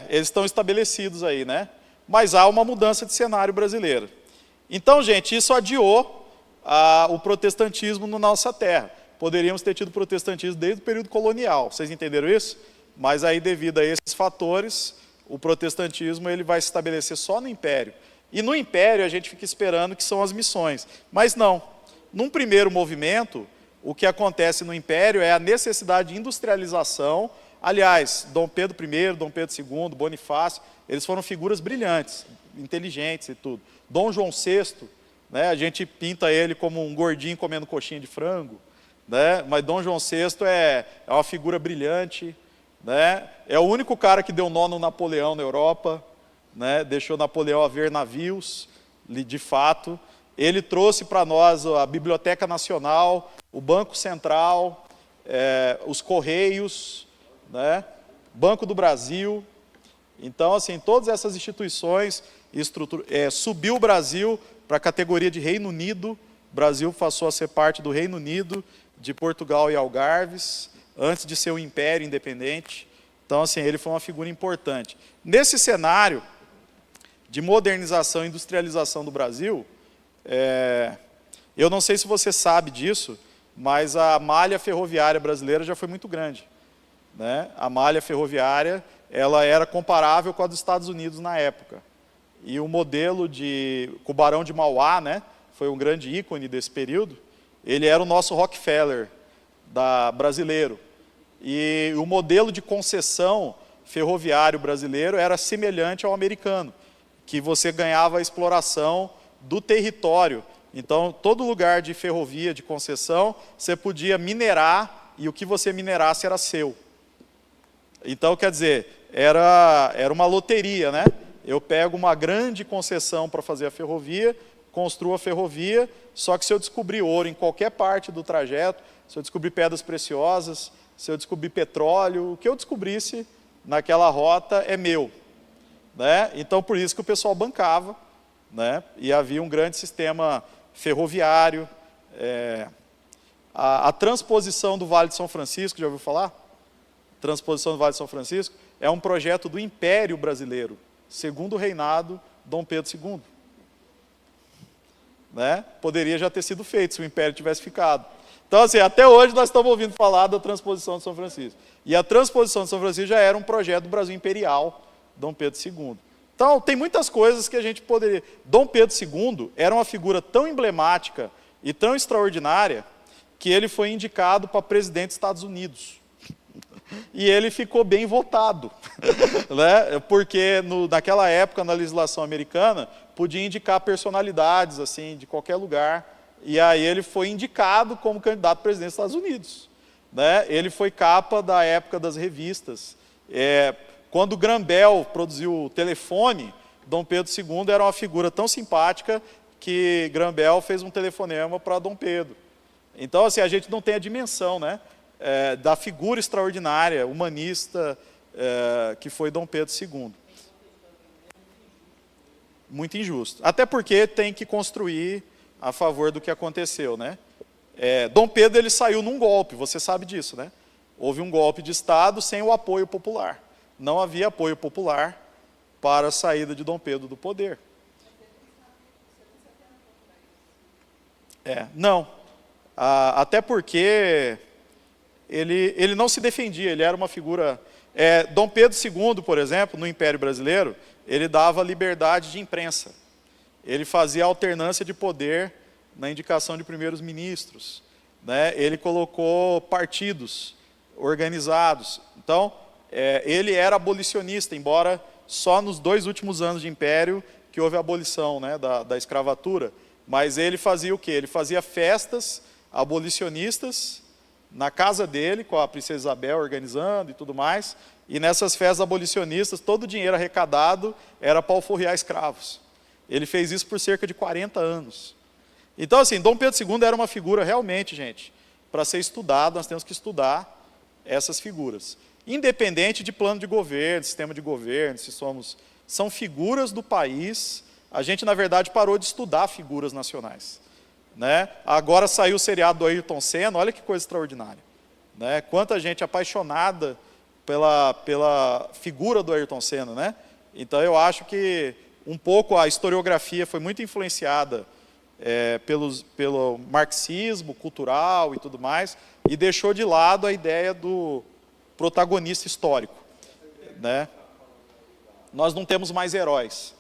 Eles estão estabelecidos aí, né? Mas há uma mudança de cenário brasileiro. Então, gente, isso adiou o protestantismo na nossa terra. Poderíamos ter tido protestantismo desde o período colonial, vocês entenderam isso? Mas aí, devido a esses fatores, o protestantismo ele vai se estabelecer só no Império. E no Império a gente fica esperando que são as missões. Mas não. Num primeiro movimento, o que acontece no Império é a necessidade de industrialização. Aliás, Dom Pedro I, Dom Pedro II, Bonifácio, eles foram figuras brilhantes, inteligentes e tudo. Dom João VI, né, a gente pinta ele como um gordinho comendo coxinha de frango, né, mas Dom João VI é uma figura brilhante, né, é o único cara que deu nó no Napoleão na Europa, né, deixou Napoleão a ver navios, de fato. Ele trouxe para nós a Biblioteca Nacional, o Banco Central, os Correios, né, Banco do Brasil. Então, assim, todas essas instituições subiu o Brasil para a categoria de Reino Unido. O Brasil passou a ser parte do Reino Unido, de Portugal e Algarves, antes de ser um império independente. Então, assim, ele foi uma figura importante. Nesse cenário de modernização e industrialização do Brasil, eu não sei se você sabe disso, mas a malha ferroviária brasileira já foi muito grande, né? A malha ferroviária ela era comparável com a dos Estados Unidos na época. E o modelo com o Barão de Mauá, né, foi um grande ícone desse período, ele era o nosso Rockefeller brasileiro. E o modelo de concessão ferroviário brasileiro era semelhante ao americano, que você ganhava a exploração do território. Então, todo lugar de ferrovia, de concessão, você podia minerar, e o que você minerasse era seu. Então, quer dizer, era uma loteria, né? Eu pego uma grande concessão para fazer a ferrovia, construo a ferrovia, só que se eu descobrir ouro em qualquer parte do trajeto, se eu descobrir pedras preciosas, se eu descobrir petróleo, o que eu descobrisse naquela rota é meu, né? Então, por isso que o pessoal bancava, né? E havia um grande sistema ferroviário. A transposição do Vale de São Francisco, já ouviu falar? Transposição do Vale de São Francisco é um projeto do Império Brasileiro, segundo o reinado Dom Pedro II. Né? Poderia já ter sido feito se o Império tivesse ficado. Então, assim, até hoje nós estamos ouvindo falar da transposição de São Francisco. E a transposição de São Francisco já era um projeto do Brasil Imperial, Dom Pedro II. Então, tem muitas coisas que a gente poderia... Dom Pedro II era uma figura tão emblemática e tão extraordinária que ele foi indicado para presidente dos Estados Unidos. E ele ficou bem votado, né? Porque naquela época, na legislação americana, podia indicar personalidades assim, de qualquer lugar, e aí ele foi indicado como candidato a presidente dos Estados Unidos. Né? Ele foi capa da época das revistas. Quando Graham Bell produziu o telefone, Dom Pedro II era uma figura tão simpática que Graham Bell fez um telefonema para Dom Pedro. Então, assim, a gente não tem a dimensão, né? Da figura extraordinária, humanista, que foi Dom Pedro II. Muito injusto. Até porque tem que construir a favor do que aconteceu, né? Dom Pedro ele saiu num golpe, você sabe disso, né? Houve um golpe de Estado sem o apoio popular. Não havia apoio popular para a saída de Dom Pedro do poder. Não. Até porque ele não se defendia, ele era uma figura... Dom Pedro II, por exemplo, no Império Brasileiro, ele dava liberdade de imprensa. Ele fazia alternância de poder na indicação de primeiros ministros. Né? Ele colocou partidos organizados. Então, ele era abolicionista, embora só nos 2 últimos anos de Império que houve a abolição, né, da escravatura. Mas ele fazia o quê? Ele fazia festas abolicionistas na casa dele, com a princesa Isabel organizando e tudo mais, e nessas festas abolicionistas, todo o dinheiro arrecadado era para alforriar escravos. Ele fez isso por cerca de 40 anos. Então, assim, Dom Pedro II era uma figura realmente, gente, para ser estudado, nós temos que estudar essas figuras. Independente de plano de governo, sistema de governo, são figuras do país. A gente, na verdade, parou de estudar figuras nacionais. Né? Agora saiu o seriado do Ayrton Senna, olha que coisa extraordinária. Né? Quanta gente apaixonada pela figura do Ayrton Senna, né? Então eu acho que um pouco a historiografia foi muito influenciada pelo marxismo cultural e tudo mais, e deixou de lado a ideia do protagonista histórico, né? Nós não temos mais heróis.